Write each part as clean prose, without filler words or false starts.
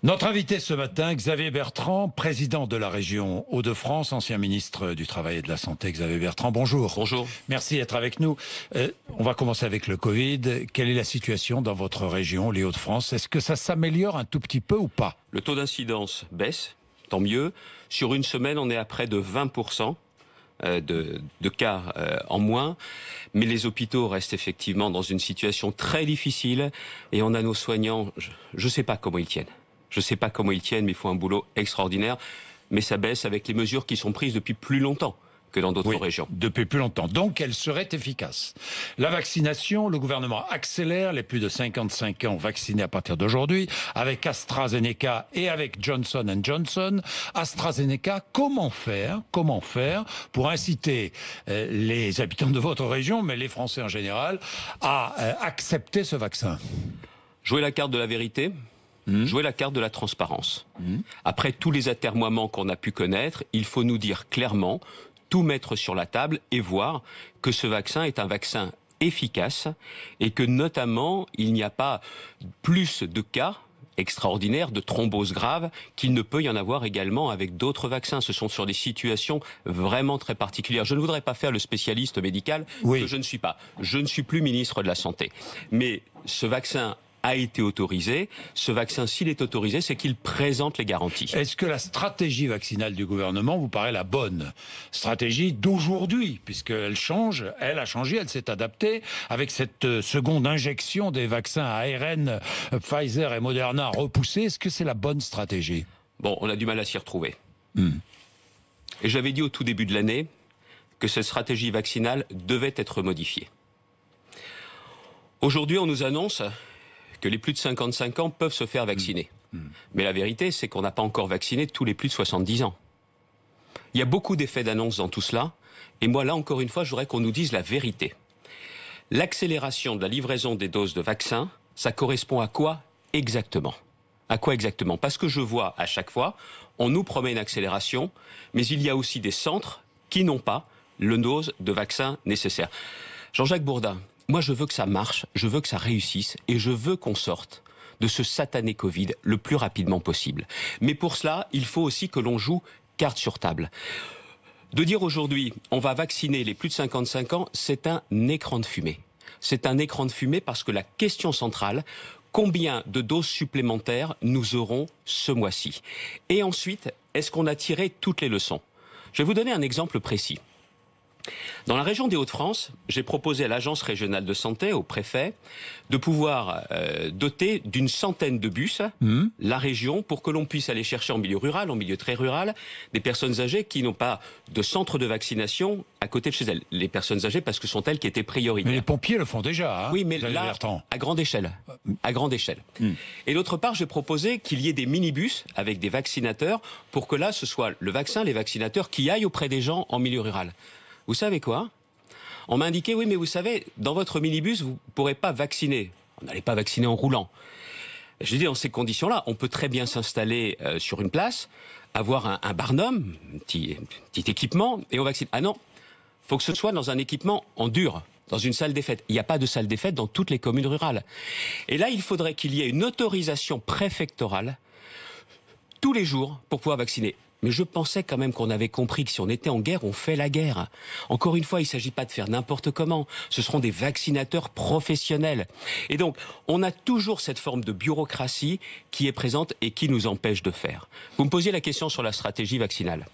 Notre invité ce matin, Xavier Bertrand, président de la région Hauts-de-France, ancien ministre du Travail et de la Santé. Xavier Bertrand, bonjour. Bonjour. Merci d'être avec nous. On va commencer avec le Covid. Quelle est la situation dans votre région, les Hauts-de-France? Est-ce que ça s'améliore un tout petit peu ou pas? Le taux d'incidence baisse, tant mieux. Sur une semaine, on est à près de 20%. De cas en moins, mais les hôpitaux restent effectivement dans une situation très difficile et on a nos soignants, je ne sais pas comment ils tiennent. Je ne sais pas comment ils tiennent, mais ils font un boulot extraordinaire. Mais ça baisse avec les mesures qui sont prises depuis plus longtemps que dans d'autres régions. Depuis plus longtemps. Donc, elle serait efficace. La vaccination, le gouvernement accélère les plus de 55 ans vaccinés à partir d'aujourd'hui, avec AstraZeneca et avec Johnson & Johnson. AstraZeneca, comment faire pour inciter les habitants de votre région, mais les Français en général, à accepter ce vaccin? Jouer la carte de la vérité. Jouer la carte de la transparence. Après tous les atermoiements qu'on a pu connaître, il faut nous dire clairement, tout mettre sur la table et voir que ce vaccin est un vaccin efficace et que notamment il n'y a pas plus de cas extraordinaires de thrombose grave qu'il ne peut y en avoir également avec d'autres vaccins. Ce sont sur des situations vraiment très particulières. Je ne voudrais pas faire le spécialiste médical que je ne suis pas. Je ne suis plus ministre de la Santé. Mais ce vaccin a été autorisé. Ce vaccin, s'il est autorisé, c'est qu'il présente les garanties. Est-ce que la stratégie vaccinale du gouvernement vous paraît la bonne stratégie d'aujourd'hui, puisqu'elle change, elle a changé, elle s'est adaptée avec cette seconde injection des vaccins ARN, Pfizer et Moderna repoussés? Est-ce que c'est la bonne stratégie? Bon, on a du mal à s'y retrouver. Et j'avais dit au tout début de l'année que cette stratégie vaccinale devait être modifiée. Aujourd'hui, on nous annonce que les plus de 55 ans peuvent se faire vacciner. Mais la vérité, c'est qu'on n'a pas encore vacciné tous les plus de 70 ans. Il y a beaucoup d'effets d'annonce dans tout cela. Et moi, là, encore une fois, je voudrais qu'on nous dise la vérité. L'accélération de la livraison des doses de vaccins, ça correspond à quoi exactement? À quoi exactement? Parce que je vois à chaque fois, on nous promet une accélération, mais il y a aussi des centres qui n'ont pas le dose de vaccin nécessaire. Jean-Jacques Bourdin, moi, je veux que ça marche, je veux que ça réussisse et je veux qu'on sorte de ce satané Covid le plus rapidement possible. Mais pour cela, il faut aussi que l'on joue carte sur table. De dire aujourd'hui, on va vacciner les plus de 55 ans, c'est un écran de fumée. C'est un écran de fumée parce que la question centrale, combien de doses supplémentaires nous aurons ce mois-ci? Et ensuite, est-ce qu'on a tiré toutes les leçons? Je vais vous donner un exemple précis. Dans la région des Hauts-de-France, j'ai proposé à l'Agence régionale de santé, au préfet, de pouvoir doter d'une centaine de bus la région pour que l'on puisse aller chercher en milieu rural, en milieu très rural, des personnes âgées qui n'ont pas de centre de vaccination à côté de chez elles. Les personnes âgées parce que sont elles qui étaient prioritaires. Mais les pompiers le font déjà. Oui, mais là, à grande échelle. À grande échelle. Et d'autre part, j'ai proposé qu'il y ait des minibus avec des vaccinateurs pour que là, ce soit le vaccin, les vaccinateurs qui aillent auprès des gens en milieu rural. Vous savez quoi? On m'a indiqué, oui, mais vous savez, dans votre minibus, vous ne pourrez pas vacciner. On n'allait pas vacciner en roulant. J'ai dit, dans ces conditions-là, on peut très bien s'installer sur une place, avoir un barnum, un petit équipement, et on vaccine. Ah non, il faut que ce soit dans un équipement en dur, dans une salle des fêtes. Il n'y a pas de salle des fêtes dans toutes les communes rurales. Et là, il faudrait qu'il y ait une autorisation préfectorale tous les jours pour pouvoir vacciner. Mais je pensais quand même qu'on avait compris que si on était en guerre, on fait la guerre. Encore une fois, il ne s'agit pas de faire n'importe comment. Ce seront des vaccinateurs professionnels. Et donc, on a toujours cette forme de bureaucratie qui est présente et qui nous empêche de faire. Vous me posiez la question sur la stratégie vaccinale.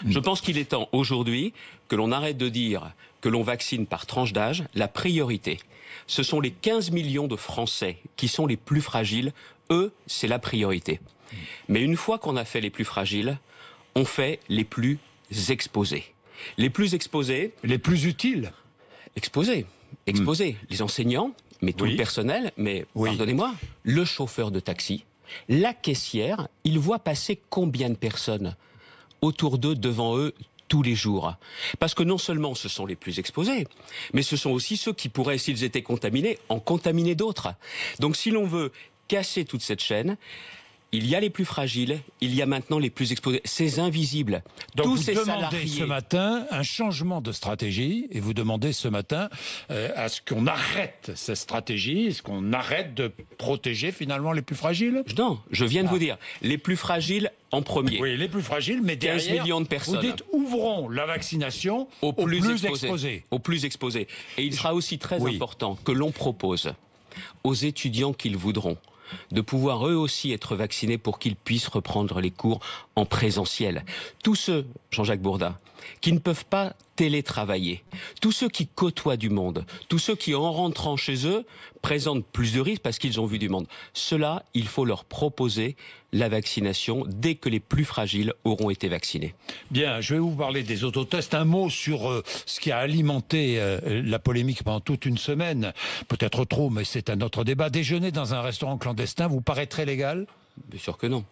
Je pense qu'il est temps aujourd'hui que l'on arrête de dire que l'on vaccine par tranche d'âge. La priorité, ce sont les 15 millions de Français qui sont les plus fragiles. Eux, c'est la priorité. Mais une fois qu'on a fait les plus fragiles, on fait les plus exposés. Les plus exposés... Les plus utiles. Exposés. Les enseignants, mais tout le personnel, mais pardonnez-moi, le chauffeur de taxi, la caissière, ils voient passer combien de personnes autour d'eux, devant eux, tous les jours. Parce que non seulement ce sont les plus exposés, mais ce sont aussi ceux qui pourraient, s'ils étaient contaminés, en contaminer d'autres. Donc si l'on veut casser toute cette chaîne, il y a les plus fragiles, il y a maintenant les plus exposés. Ces invisibles, donc tous vous ces demandez salariés... ce matin un changement de stratégie et vous demandez ce matin à ce qu'on arrête cette stratégie, est-ce qu'on arrête de protéger finalement les plus fragiles? Non, je viens de vous dire, les plus fragiles en premier. Oui, les plus fragiles, mais 15 derrière, millions de personnes. vous dites ouvrons la vaccination aux plus exposés. Aux plus exposés. Et il sera aussi très important que l'on propose aux étudiants qu'ils voudront de pouvoir eux aussi être vaccinés pour qu'ils puissent reprendre les cours en présentiel. Tous ceux, Jean-Jacques Bourdin, qui ne peuvent pas télétravailler, tous ceux qui côtoient du monde, tous ceux qui en rentrant chez eux présentent plus de risques parce qu'ils ont vu du monde. Cela, il faut leur proposer la vaccination dès que les plus fragiles auront été vaccinés. Bien, je vais vous parler des autotests. Un mot sur ce qui a alimenté la polémique pendant toute une semaine. Peut-être trop, mais c'est un autre débat. Déjeuner dans un restaurant clandestin vous paraît très légal? Bien sûr que non.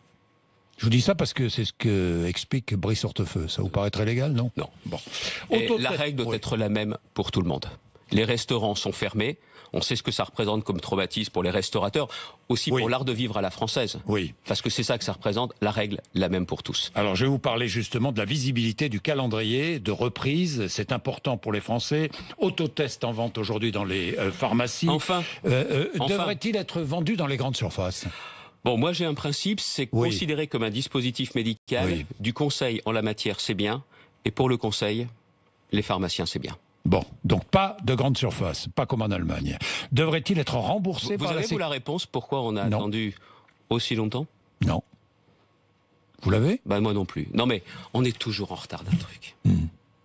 Je vous dis ça parce que c'est ce que explique Brice Hortefeux. Ça vous paraît très légal, non? Non. Bon. La règle doit être la même pour tout le monde. Les restaurants sont fermés. On sait ce que ça représente comme traumatisme pour les restaurateurs, aussi pour l'art de vivre à la française. Oui. Parce que c'est ça que ça représente, la règle, la même pour tous. Alors, je vais vous parler justement de la visibilité du calendrier de reprise. C'est important pour les Français. Autotest en vente aujourd'hui dans les pharmacies. Enfin. Devrait-il être vendu dans les grandes surfaces? Bon, moi j'ai un principe, c'est considéré comme un dispositif médical. Du conseil en la matière, c'est bien. Et pour le conseil, les pharmaciens, c'est bien. Bon, donc pas de grande surface, pas comme en Allemagne. Devrait-il être remboursé par Vous avez la réponse pourquoi on a attendu aussi longtemps? Non. Vous l'avez? Ben moi non plus. Non mais on est toujours en retard d'un truc.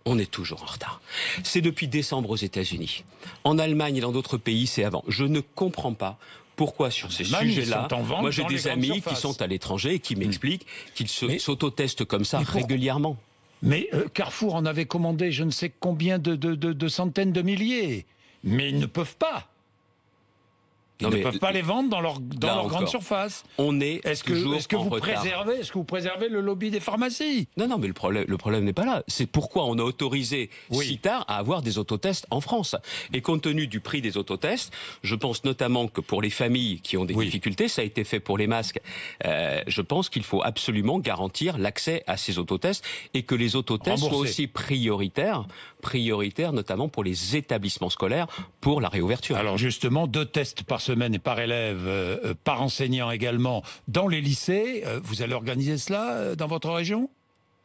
On est toujours en retard. C'est depuis décembre aux États-Unis. En Allemagne et dans d'autres pays, c'est avant. Je ne comprends pas pourquoi sur ces sujets-là, moi j'ai des amis qui sont à l'étranger et qui m'expliquent qu'ils s'autotestent comme ça régulièrement. Mais Carrefour en avait commandé je ne sais combien de centaines de milliers. Mais ils ne peuvent pas. Ils ne peuvent pas les vendre dans leur grande surface. On est toujours en retard. Est-ce que vous préservez le lobby des pharmacies? Non, mais le problème n'est pas là. C'est pourquoi on a autorisé si tard à avoir des autotests en France. Et compte tenu du prix des autotests, je pense notamment que pour les familles qui ont des difficultés, ça a été fait pour les masques. Je pense qu'il faut absolument garantir l'accès à ces autotests et que les autotests soient aussi prioritaires notamment pour les établissements scolaires pour la réouverture. Alors justement, 2 tests par semaine et par élève, par enseignant également dans les lycées. Vous allez organiser cela dans votre région?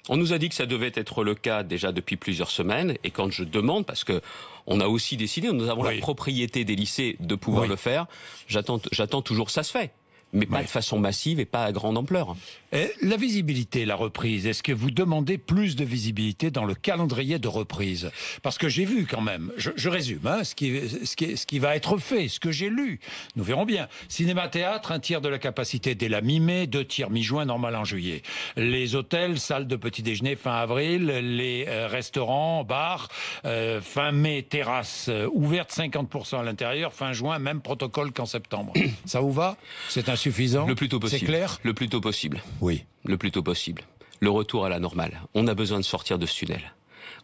On nous a dit que ça devait être le cas déjà depuis plusieurs semaines. Et quand je demande, parce que on a aussi décidé, nous avons la propriété des lycées de pouvoir le faire, j'attends toujours, ça se fait. Mais pas de façon massive et pas à grande ampleur. La visibilité, la reprise, est-ce que vous demandez plus de visibilité dans le calendrier de reprise? Parce que j'ai vu quand même, je résume, ce qui va être fait, ce que j'ai lu. Nous verrons bien. Cinéma-théâtre, 1 tiers de la capacité dès la mi-mai, 2 tiers mi-juin, normal en juillet. Les hôtels, salles de petit déjeuner fin avril, les restaurants, bars, fin mai, terrasses ouvertes 50% à l'intérieur, fin juin, même protocole qu'en septembre. Ça vous va? C'est insuffisant? Le plus tôt possible. C'est clair? Le plus tôt possible. Oui. Le plus tôt possible. Le retour à la normale. On a besoin de sortir de ce tunnel.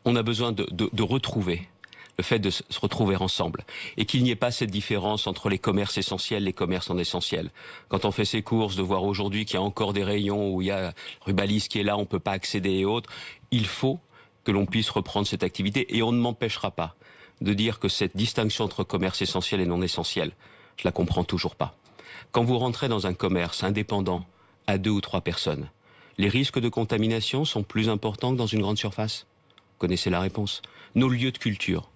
On a besoin de retrouver le fait de se retrouver ensemble. Et qu'il n'y ait pas cette différence entre les commerces essentiels et les commerces non essentiels. Quand on fait ses courses, de voir aujourd'hui qu'il y a encore des rayons où il y a Rubalis qui est là, on ne peut pas accéder et autres. Il faut que l'on puisse reprendre cette activité. Et on ne m'empêchera pas de dire que cette distinction entre commerce essentiel et non essentiel, je la comprends toujours pas. Quand vous rentrez dans un commerce indépendant à 2 ou 3 personnes, les risques de contamination sont plus importants que dans une grande surface? Vous connaissez la réponse. Nos lieux de culture.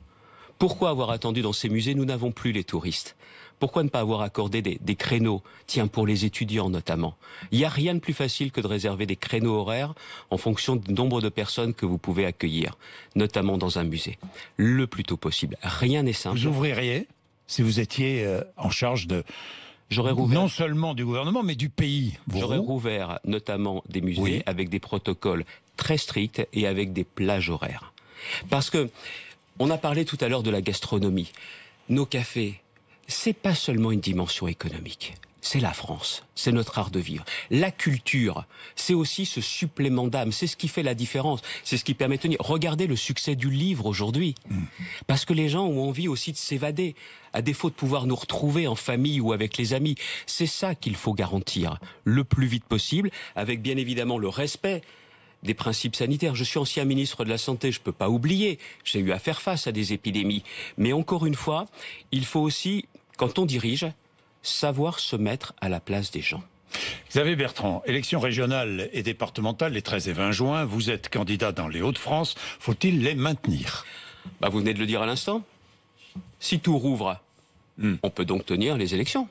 Pourquoi avoir attendu dans ces musées? Nous n'avons plus les touristes. Pourquoi ne pas avoir accordé des créneaux, tiens, pour les étudiants notamment? Il n'y a rien de plus facile que de réserver des créneaux horaires en fonction du nombre de personnes que vous pouvez accueillir, notamment dans un musée. Le plus tôt possible. Rien n'est simple. Vous ouvririez si vous étiez en charge de... J'aurais rouvert, non seulement du gouvernement, mais du pays. J'aurais rouvert notamment des musées avec des protocoles très stricts et avec des plages horaires. Parce que, on a parlé tout à l'heure de la gastronomie. Nos cafés, c'est pas seulement une dimension économique. c'est la France, c'est notre art de vivre. La culture, c'est aussi ce supplément d'âme, c'est ce qui fait la différence, c'est ce qui permet de tenir. Regardez le succès du livre aujourd'hui, parce que les gens ont envie aussi de s'évader, à défaut de pouvoir nous retrouver en famille ou avec les amis. C'est ça qu'il faut garantir le plus vite possible, avec bien évidemment le respect des principes sanitaires. Je suis ancien ministre de la Santé, je ne peux pas oublier, j'ai eu à faire face à des épidémies. Mais encore une fois, il faut aussi, quand on dirige, savoir se mettre à la place des gens. Xavier Bertrand, élections régionales et départementales les 13 et 20 juin, vous êtes candidat dans les Hauts-de-France, faut-il les maintenir ? Vous venez de le dire à l'instant. Si tout rouvre, on peut donc tenir les élections.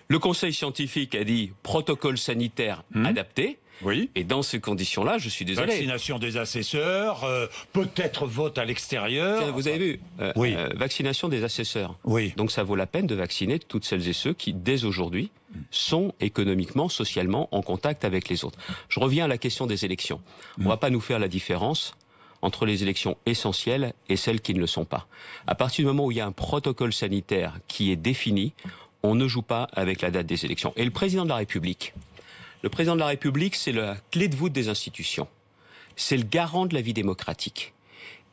Le Conseil scientifique a dit protocole sanitaire adapté. Oui. Et dans ces conditions-là, je suis désolé. Vaccination des assesseurs, peut-être vote à l'extérieur. Vous avez vu, oui. Vaccination des assesseurs. Oui. Donc ça vaut la peine de vacciner toutes celles et ceux qui, dès aujourd'hui, sont économiquement, socialement en contact avec les autres. Je reviens à la question des élections. On ne va pas nous faire la différence entre les élections essentielles et celles qui ne le sont pas. À partir du moment où il y a un protocole sanitaire qui est défini, on ne joue pas avec la date des élections. Et le président de la République, c'est la clé de voûte des institutions. C'est le garant de la vie démocratique.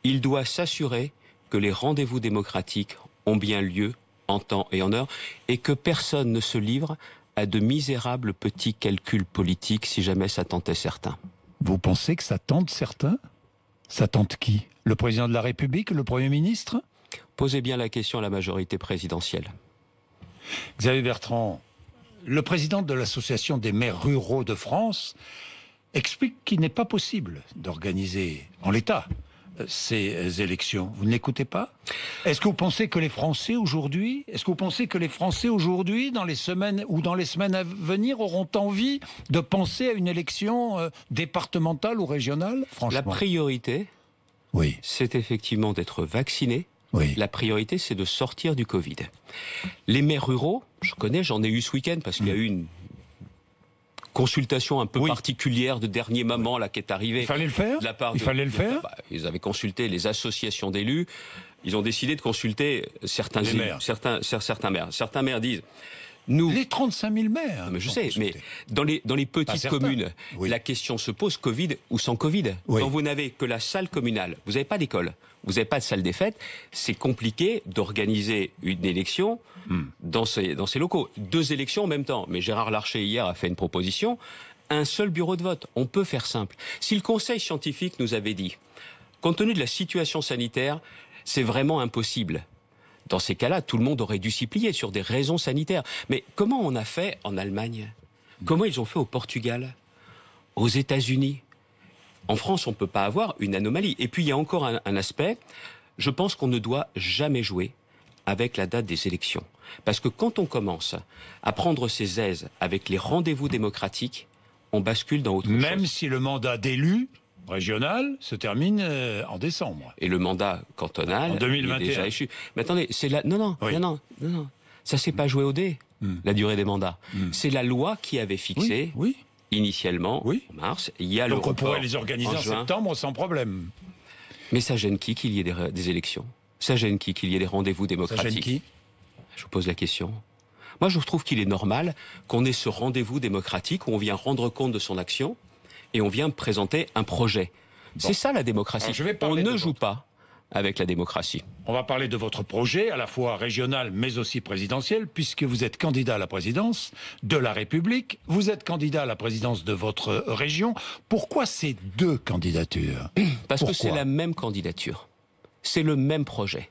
Il doit s'assurer que les rendez-vous démocratiques ont bien lieu en temps et en heure et que personne ne se livre à de misérables petits calculs politiques si jamais ça tentait certains. Vous pensez que ça tente certains ? Ça tente qui ? Le président de la République, le Premier ministre ? Posez bien la question à la majorité présidentielle. Xavier Bertrand, le président de l'Association des maires ruraux de France explique qu'il n'est pas possible d'organiser en l'état ces élections. Vous ne l'écoutez pas ? Est-ce que vous pensez que les Français aujourd'hui, dans les semaines ou dans les semaines à venir, auront envie de penser à une élection départementale ou régionale ? Franchement. La priorité, oui, c'est effectivement d'être vacciné. Oui. La priorité, c'est de sortir du Covid. Les maires ruraux, je connais, j'en ai eu ce week-end parce qu'il y a eu une consultation un peu particulière de dernier moment là qui est arrivée. Il fallait le faire. Ils avaient consulté les associations d'élus. Ils ont décidé de consulter certains maires. Certains maires disent. Les 35 000 maires. Mais je sais, mais dans les petites communes, la question se pose Covid ou sans Covid. Oui. Quand vous n'avez que la salle communale, vous n'avez pas d'école, vous n'avez pas de salle des fêtes, c'est compliqué d'organiser une élection dans ces locaux. 2 élections en même temps. Mais Gérard Larcher, hier, a fait une proposition. Un seul bureau de vote. On peut faire simple. Si le Conseil scientifique nous avait dit, compte tenu de la situation sanitaire, c'est vraiment impossible. Dans ces cas-là, tout le monde aurait dû s'y plier sur des raisons sanitaires. Mais comment on a fait en Allemagne ? Comment ils ont fait au Portugal ? Aux États-Unis ? En France, on ne peut pas avoir une anomalie. Et puis, il y a encore un aspect. Je pense qu'on ne doit jamais jouer avec la date des élections. Parce que quand on commence à prendre ses aises avec les rendez-vous démocratiques, on bascule dans autre chose. Même si le mandat d'élu régional se termine en décembre. Et le mandat cantonal en 2021. Est déjà échu. Mais attendez, c'est la... Non. Ça s'est pas joué au dé, la durée des mandats. C'est la loi qui avait fixé initialement, en mars. Il y a donc on pourrait les organiser en septembre sans problème. Mais ça gêne qui qu'il y ait des élections ? Ça gêne qui qu'il y ait des rendez-vous démocratiques ? Ça gêne qui ? Je vous pose la question. Moi, je trouve qu'il est normal qu'on ait ce rendez-vous démocratique où on vient rendre compte de son action et on vient présenter un projet. Bon. C'est ça la démocratie. On ne joue pas avec la démocratie. On va parler de votre projet, à la fois régional mais aussi présidentiel, puisque vous êtes candidat à la présidence de la République, vous êtes candidat à la présidence de votre région. Pourquoi ces 2 candidatures ? Parce que c'est la même candidature. C'est le même projet.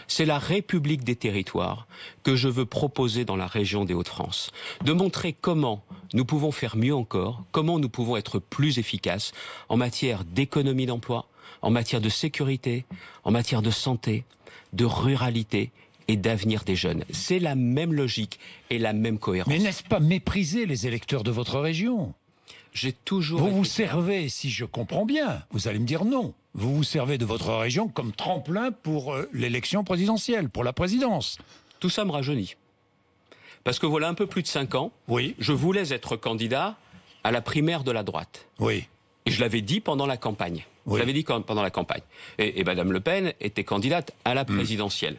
C'est la République des territoires que je veux proposer dans la région des Hauts-de-France. De montrer comment nous pouvons faire mieux encore, comment nous pouvons être plus efficaces en matière d'économie d'emploi, en matière de sécurité, en matière de santé, de ruralité et d'avenir des jeunes. C'est la même logique et la même cohérence. Mais n'est-ce pas mépriser les électeurs de votre région ? J'ai toujours... Vous vous servez, si je comprends bien, vous allez me dire non, vous vous servez de votre région comme tremplin pour l'élection présidentielle, pour la présidence. Tout ça me rajeunit. Parce que voilà un peu plus de 5 ans, je voulais être candidat à la primaire de la droite. Oui. Et je l'avais dit pendant la campagne. Et Madame Le Pen était candidate à la présidentielle.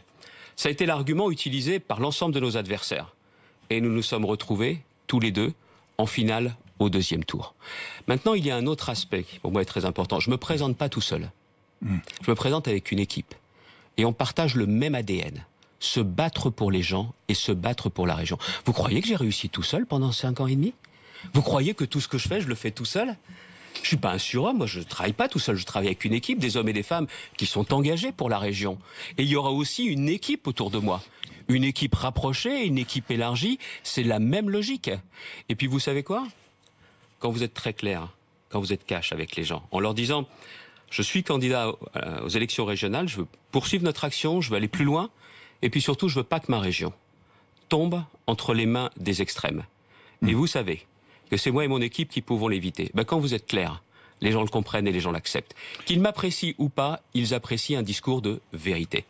Ça a été l'argument utilisé par l'ensemble de nos adversaires. et nous nous sommes retrouvés, tous les deux, en finale au deuxième tour. Maintenant, il y a un autre aspect qui pour moi est très important. Je ne me présente pas tout seul. Je me présente avec une équipe. Et on partage le même ADN. Se battre pour les gens et se battre pour la région. Vous croyez que j'ai réussi tout seul pendant 5 ans et demi ? Vous croyez que tout ce que je fais, je le fais tout seul ? Je suis pas un surhomme, moi je ne travaille pas tout seul, je travaille avec une équipe, des hommes et des femmes qui sont engagés pour la région. Et il y aura aussi une équipe autour de moi. Une équipe rapprochée, une équipe élargie, c'est la même logique. Et puis vous savez quoi ? Quand vous êtes très clair, quand vous êtes cash avec les gens, en leur disant « je suis candidat aux élections régionales, je veux poursuivre notre action, je veux aller plus loin, et puis surtout je veux pas que ma région tombe entre les mains des extrêmes. » Et vous savez que c'est moi et mon équipe qui pouvons l'éviter. Ben, quand vous êtes clair, les gens le comprennent et les gens l'acceptent. Qu'ils m'apprécient ou pas, ils apprécient un discours de vérité.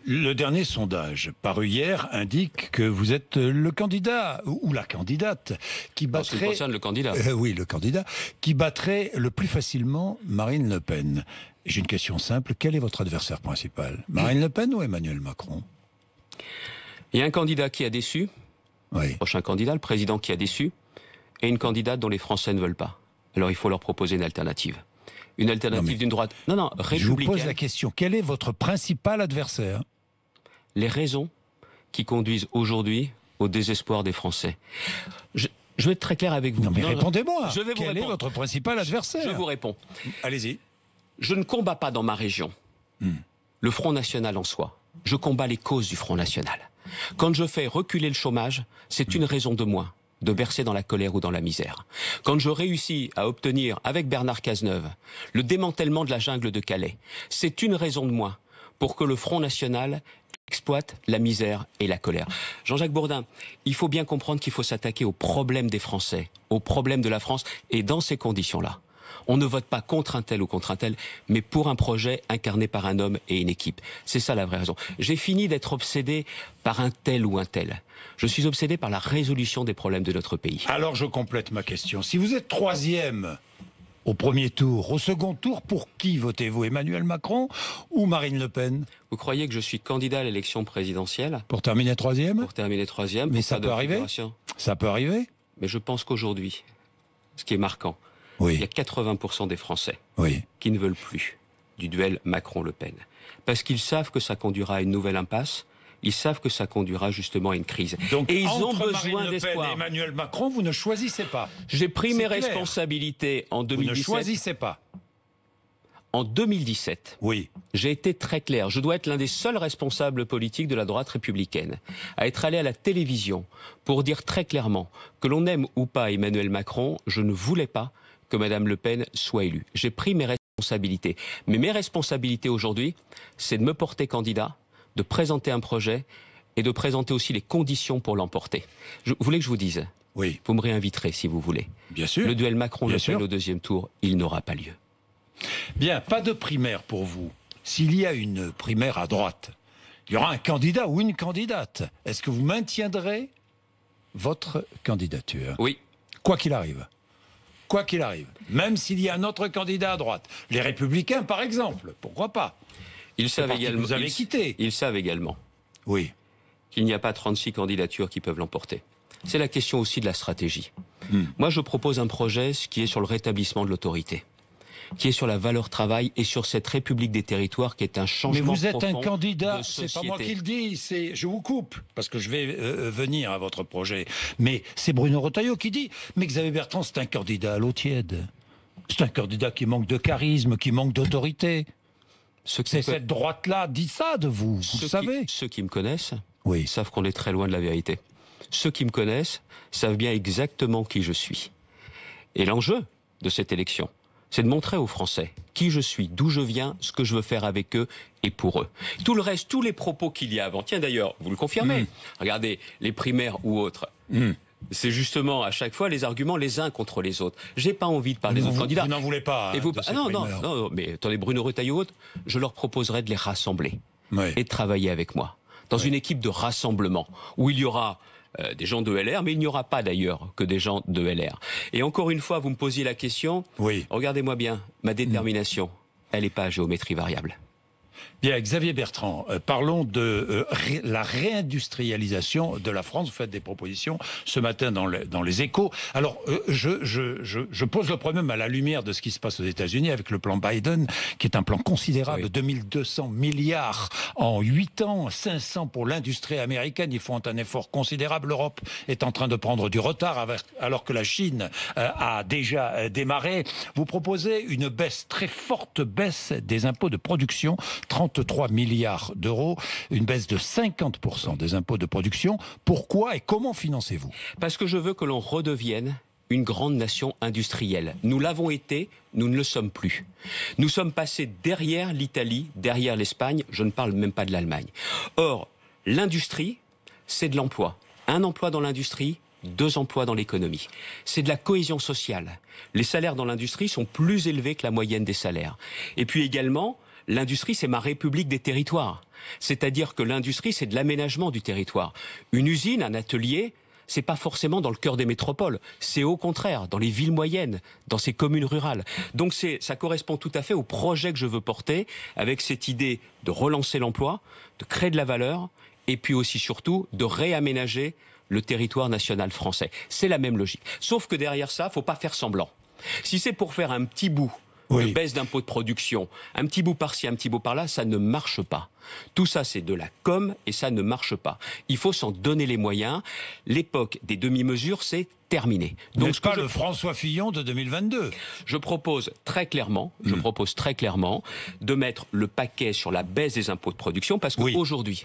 Le dernier sondage paru hier indique que vous êtes le candidat ou la candidate qui battrait... En ce qui concerne le candidat. Oui, le candidat qui battrait le plus facilement Marine Le Pen. J'ai une question simple, quel est votre adversaire principal ? Marine Le Pen ou Emmanuel Macron ? Il y a un candidat qui a déçu, oui. Le prochain candidat, le président qui a déçu, et une candidate dont les Français ne veulent pas. Alors il faut leur proposer une alternative. Une alternative d'une droite... Non, républicaine. Je vous pose la question, quel est votre principal adversaire ? Les raisons qui conduisent aujourd'hui au désespoir des Français. Je vais être très clair avec vous. Non mais répondez-moi, je vais vous quel répondre. Est votre principal adversaire ? Je vous réponds. Allez-y. Je ne combats pas dans ma région le Front National en soi. Je combats les causes du Front National. Quand je fais reculer le chômage, c'est une raison de moins de verser dans la colère ou dans la misère. Quand je réussis à obtenir, avec Bernard Cazeneuve, le démantèlement de la jungle de Calais, c'est une raison de moins pour que le Front National exploite la misère et la colère. Jean-Jacques Bourdin, il faut bien comprendre qu'il faut s'attaquer aux problèmes des Français, aux problèmes de la France, et dans ces conditions-là, on ne vote pas contre un tel ou contre un tel, mais pour un projet incarné par un homme et une équipe. C'est ça la vraie raison. J'ai fini d'être obsédé par un tel ou un tel. Je suis obsédé par la résolution des problèmes de notre pays. Alors je complète ma question. Si vous êtes troisième au premier tour, au second tour, pour qui votez-vous ? Emmanuel Macron ou Marine Le Pen ? Vous croyez que je suis candidat à l'élection présidentielle ? Pour terminer troisième ? Pour terminer troisième. Mais ça peut arriver ? Ça peut arriver ? Mais je pense qu'aujourd'hui, ce qui est marquant, oui. Il y a 80% des Français qui ne veulent plus du duel Macron-Le Pen. Parce qu'ils savent que ça conduira à une nouvelle impasse, ils savent que ça conduira justement à une crise. Donc, et ils ont besoin besoin d'espoir. Marine Le Pen et Emmanuel Macron, vous ne choisissez pas. J'ai pris mes responsabilités en 2017. Vous ne choisissez pas. En 2017, oui. J'ai été très clair. Je dois être l'un des seuls responsables politiques de la droite républicaine à être allé à la télévision pour dire très clairement que l'on aime ou pas Emmanuel Macron, je ne voulais pas que Madame Le Pen soit élue. J'ai pris mes responsabilités. Mais mes responsabilités aujourd'hui, c'est de me porter candidat, de présenter un projet et de présenter aussi les conditions pour l'emporter. Vous voulez que je vous dise ? Oui. Vous me réinviterez si vous voulez. Bien sûr. Le duel Macron-Le Pen au deuxième tour, il n'aura pas lieu. Bien, pas de primaire pour vous. S'il y a une primaire à droite, il y aura un candidat ou une candidate. Est-ce que vous maintiendrez votre candidature ? Oui. Quoi qu'il arrive. Quoi qu'il arrive. Même s'il y a un autre candidat à droite. Les Républicains, par exemple. Pourquoi pas ? Ils savent également. Vous avez quitté. Ils savent également. Oui. Qu'il n'y a pas 36 candidatures qui peuvent l'emporter. C'est la question aussi de la stratégie. Moi, je propose un projet qui est sur le rétablissement de l'autorité, qui est sur la valeur travail et sur cette République des territoires qui est un changement profond. Mais vous êtes un candidat, de société. C'est pas moi qui le dis, je vous coupe, parce que je vais venir à votre projet. Mais c'est Bruno Retailleau qui dit, mais Xavier Bertrand, c'est un candidat à l'eau tiède. C'est un candidat qui manque de charisme, qui manque d'autorité. Cette droite-là dit ça de vous, vous le savez. Ceux qui me connaissent oui. savent qu'on est très loin de la vérité. Ceux qui me connaissent savent bien exactement qui je suis. Et l'enjeu de cette élection, c'est de montrer aux Français qui je suis, d'où je viens, ce que je veux faire avec eux et pour eux. Tout le reste, tous les propos qu'il y a avant, tiens d'ailleurs, vous le confirmez, regardez, les primaires ou autres, c'est justement à chaque fois les arguments les uns contre les autres. J'ai pas envie de parler des autres candidats. Vous n'en voulez pas. Non, mais attendez, Bruno Retailleau, je leur proposerai de les rassembler et de travailler avec moi dans une équipe de rassemblement où il y aura des gens de LR, mais il n'y aura pas d'ailleurs que des gens de LR. Et encore une fois, vous me posiez la question, regardez-moi bien, ma détermination, elle n'est pas à géométrie variable. Bien, Xavier Bertrand, parlons de la réindustrialisation de la France. Vous faites des propositions ce matin dans les Échos. Alors, je pose le problème à la lumière de ce qui se passe aux États-Unis avec le plan Biden, qui est un plan considérable, 2200 milliards en 8 ans, 500 pour l'industrie américaine. Ils font un effort considérable. L'Europe est en train de prendre du retard alors que la Chine a déjà démarré. Vous proposez une baisse, très forte baisse des impôts de production, 33 milliards d'euros, une baisse de 50% des impôts de production. Pourquoi et comment financez-vous ? Parce que je veux que l'on redevienne une grande nation industrielle. Nous l'avons été, nous ne le sommes plus. Nous sommes passés derrière l'Italie, derrière l'Espagne, je ne parle même pas de l'Allemagne. Or, l'industrie, c'est de l'emploi. Un emploi dans l'industrie, 2 emplois dans l'économie. C'est de la cohésion sociale. Les salaires dans l'industrie sont plus élevés que la moyenne des salaires. Et puis également, l'industrie, c'est ma république des territoires. C'est-à-dire que l'industrie, c'est de l'aménagement du territoire. Une usine, un atelier, c'est pas forcément dans le cœur des métropoles. C'est au contraire dans les villes moyennes, dans ces communes rurales. Donc ça correspond tout à fait au projet que je veux porter, avec cette idée de relancer l'emploi, de créer de la valeur, et puis aussi surtout de réaménager le territoire national français. C'est la même logique. Sauf que derrière ça, faut pas faire semblant. Si c'est pour faire un petit bout de baisse d'impôts de production, un petit bout par-ci, un petit bout par-là, ça ne marche pas. Tout ça, c'est de la com et ça ne marche pas. Il faut s'en donner les moyens. L'époque des demi-mesures, c'est terminé. Donc, n'est-ce pas le François Fillon de 2022 ? Je propose très clairement de mettre le paquet sur la baisse des impôts de production parce qu'aujourd'hui,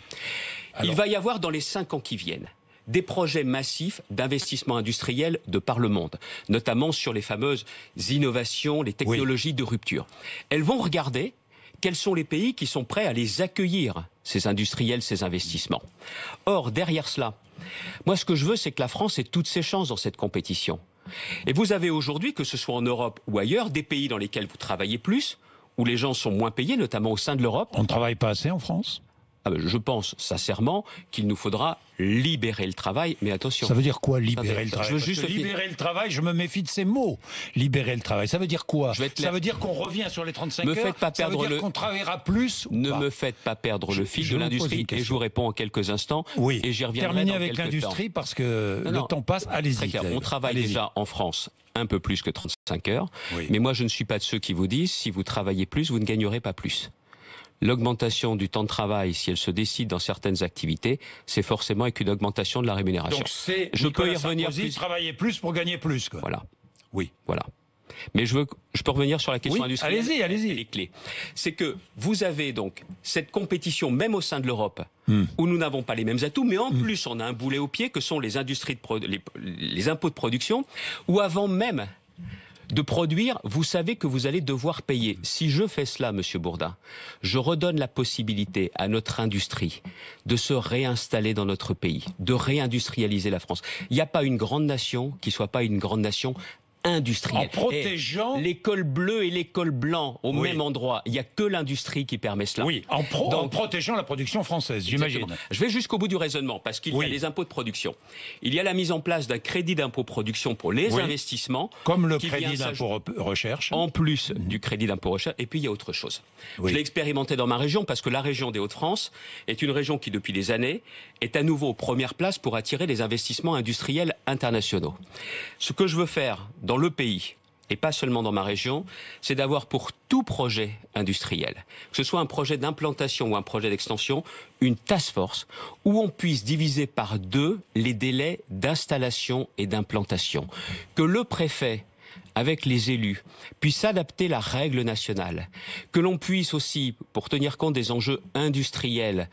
il va y avoir dans les 5 ans qui viennent des projets massifs d'investissement industriel de par le monde, notamment sur les fameuses innovations, les technologies de rupture. Elles vont regarder quels sont les pays qui sont prêts à les accueillir, ces industriels, ces investissements. Or, derrière cela, moi ce que je veux, c'est que la France ait toutes ses chances dans cette compétition. Et vous avez aujourd'hui, que ce soit en Europe ou ailleurs, des pays dans lesquels vous travaillez plus, où les gens sont moins payés, notamment au sein de l'Europe. On ne travaille pas assez en France ? Je pense sincèrement qu'il nous faudra libérer le travail, mais attention. Ça veut dire quoi, libérer le travail ? Libérer le travail, je me méfie de ces mots. Libérer le travail, ça veut dire quoi ? Ça veut dire qu'on revient sur les 35 heures ? Ça veut dire qu'on travaillera plus ? Ne me faites pas perdre le fil de l'industrie, et je vous réponds en quelques instants, et j'y reviendrai Terminez dans avec quelques l'industrie, parce que le temps passe, allez-y. On travaille déjà en France un peu plus que 35 heures, mais moi je ne suis pas de ceux qui vous disent, si vous travaillez plus, vous ne gagnerez pas plus. L'augmentation du temps de travail, si elle se décide dans certaines activités, c'est forcément avec une augmentation de la rémunération. Donc c'est je peux y revenir plus. Travailler plus pour gagner plus, quoi. Voilà. Oui. Voilà. Mais je peux revenir sur la question industrielle. Allez-y. Les clés. C'est que vous avez donc cette compétition, même au sein de l'Europe, où nous n'avons pas les mêmes atouts, mais en plus on a un boulet au pied que sont les industries les impôts de production, où avant même de produire, vous savez que vous allez devoir payer. Si je fais cela, Monsieur Bourdin, je redonne la possibilité à notre industrie de se réinstaller dans notre pays, de réindustrialiser la France. Il n'y a pas une grande nation qui soit pas une grande nation industrielle. En protégeant l'école bleue et l'école blanc au même endroit, il n'y a que l'industrie qui permet cela. Oui, en protégeant la production française, j'imagine. Je vais jusqu'au bout du raisonnement, parce qu'il y a les impôts de production. Il y a la mise en place d'un crédit d'impôt production pour les investissements. Comme le crédit d'impôt recherche. En plus du crédit d'impôt recherche. Et puis il y a autre chose. Je l'ai expérimenté dans ma région, parce que la région des Hauts-de-France est une région qui, depuis des années, est à nouveau aux premières places pour attirer les investissements industriels internationaux. Ce que je veux faire dans le pays, et pas seulement dans ma région, c'est d'avoir pour tout projet industriel, que ce soit un projet d'implantation ou un projet d'extension, une task force où on puisse diviser par 2 les délais d'installation et d'implantation. Que le préfet, avec les élus, puisse adapter la règle nationale, que l'on puisse aussi, pour tenir compte des enjeux industriels,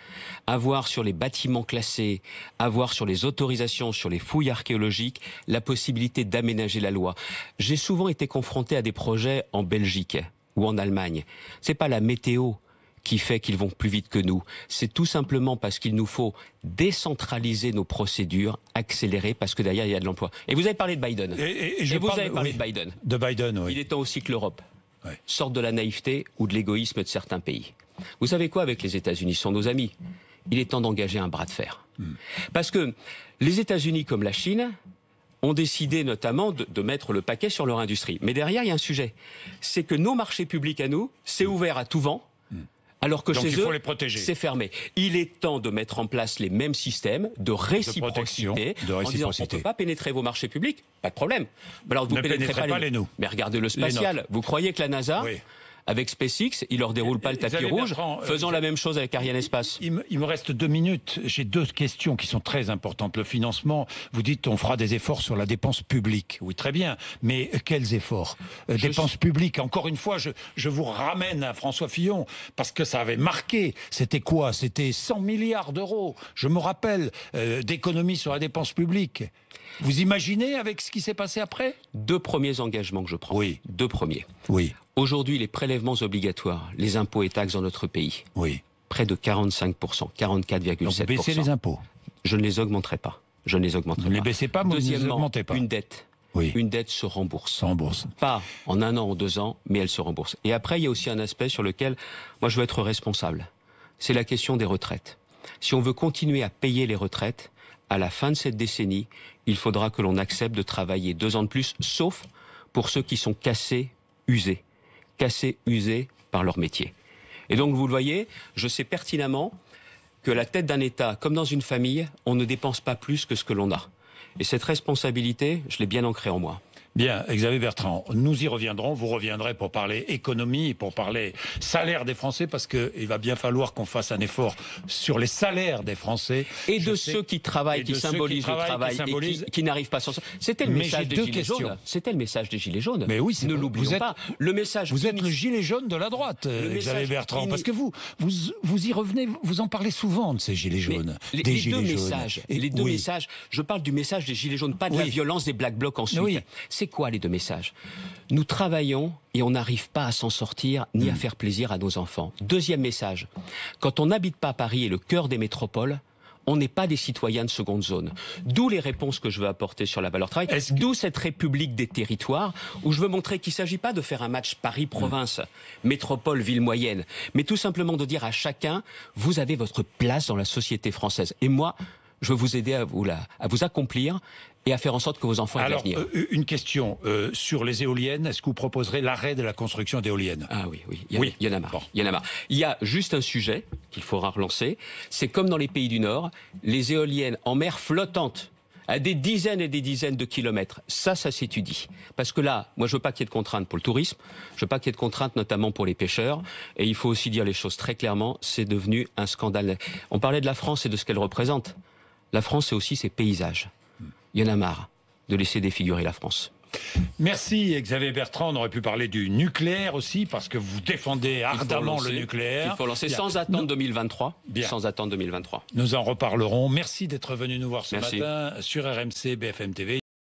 avoir sur les bâtiments classés, avoir sur les autorisations, sur les fouilles archéologiques, la possibilité d'aménager la loi. J'ai souvent été confronté à des projets en Belgique ou en Allemagne. C'est pas la météo qui fait qu'ils vont plus vite que nous. C'est tout simplement parce qu'il nous faut décentraliser nos procédures, accélérer, parce que derrière, il y a de l'emploi. Et vous avez parlé de Biden. Et vous avez parlé de Biden. De Biden, oui. Il est temps aussi que l'Europe sorte de la naïveté ou de l'égoïsme de certains pays. Vous savez quoi, avec les États-Unis, ce sont nos amis. Il est temps d'engager un bras de fer. Parce que les États-Unis, comme la Chine, ont décidé notamment de mettre le paquet sur leur industrie. Mais derrière, il y a un sujet. C'est que nos marchés publics à nous, c'est ouvert à tout vent, Alors que Donc chez il faut eux, les protéger. c'est fermé. Il est temps de mettre en place les mêmes systèmes de réciprocité. De En disant, on ne réciprocité. peut pas pénétrer vos marchés publics, pas de problème. Alors vous Ne pénétrez pénétrez pas les nous. Mais regardez le spatial. Vous croyez que la NASA, Oui. avec SpaceX, il leur déroule pas le tapis Xavier rouge, Bertrand, faisant la même chose avec Ariane Espace. Il me reste 2 minutes. J'ai 2 questions qui sont très importantes. Le financement, vous dites on fera des efforts sur la dépense publique. Oui, très bien. Mais quels efforts? Dépenses publiques. Encore une fois, je vous ramène à François Fillon, parce que ça avait marqué. C'était quoi? C'était 100 milliards d'euros. Je me rappelle d'économies sur la dépense publique. Vous imaginez avec ce qui s'est passé après? 2 premiers engagements que je prends. Oui. 2 premiers. Oui. Aujourd'hui, les prélèvements obligatoires, les impôts et taxes dans notre pays, Oui. près de 45%, 44,7%. Donc vous baissez les impôts. Je ne les augmenterai pas. Je ne les augmenterai Vous ne pas. les baissez pas, mais vous ne les Deuxièmement, augmentez pas. une dette. Oui. Une dette se rembourse. Sans bourse. Pas en 1 an ou 2 ans, mais elle se rembourse. Et après, il y a aussi un aspect sur lequel moi je veux être responsable. C'est la question des retraites. Si on veut continuer à payer les retraites, à la fin de cette décennie, il faudra que l'on accepte de travailler 2 ans de plus, sauf pour ceux qui sont cassés, usés par leur métier. Et donc, vous le voyez, je sais pertinemment que la tête d'un État, comme dans une famille, on ne dépense pas plus que ce que l'on a. Et cette responsabilité, je l'ai bien ancrée en moi. Bien, Xavier Bertrand, nous y reviendrons. Vous reviendrez pour parler économie, pour parler salaire des Français, parce qu'il va bien falloir qu'on fasse un effort sur les salaires des Français. Et de ceux qui travaillent, qui symbolisent le travail et qui n'arrivent pas à s'en sortir. C'était le message des Gilets jaunes. C'était le message des Gilets jaunes. Mais oui, ne l'oublions pas. Le message. Vous êtes le gilet jaune de la droite, Xavier Bertrand, parce que vous y revenez, vous en parlez souvent de ces gilets jaunes. Les deux messages. Je parle du message des Gilets jaunes, pas de la violence des Black Blocs ensuite. Oui. C'est quoi les 2 messages? Nous travaillons et on n'arrive pas à s'en sortir ni à faire plaisir à nos enfants. Deuxième message, quand on n'habite pas Paris et le cœur des métropoles, on n'est pas des citoyens de seconde zone. D'où les réponses que je veux apporter sur la valeur travail. D'où cette république des territoires où je veux montrer qu'il ne s'agit pas de faire un match Paris-Province, métropole, ville moyenne, mais tout simplement de dire à chacun, vous avez votre place dans la société française. Et moi, je veux vous aider à vous accomplir et à faire en sorte que vos enfants aient de l'avenir. Une question sur les éoliennes. Est-ce que vous proposerez l'arrêt de la construction d'éoliennes? Ah oui, il y en a marre. Bon. Il y en a marre. Il y a juste un sujet qu'il faudra relancer. C'est comme dans les pays du Nord, les éoliennes en mer flottantes à des dizaines et des dizaines de kilomètres. Ça s'étudie. Parce que là, moi, je veux pas qu'il y ait de contraintes pour le tourisme. Je veux pas qu'il y ait de contraintes, notamment pour les pêcheurs. Et il faut aussi dire les choses très clairement. C'est devenu un scandale. On parlait de la France et de ce qu'elle représente. La France, c'est aussi ses paysages. Il y en a marre de laisser défigurer la France. Merci Xavier Bertrand. On aurait pu parler du nucléaire aussi, parce que vous défendez ardemment le nucléaire. Il faut lancer sans attendre 2023. Bien. Sans attendre 2023. Nous en reparlerons. Merci d'être venu nous voir ce matin sur RMC BFM TV.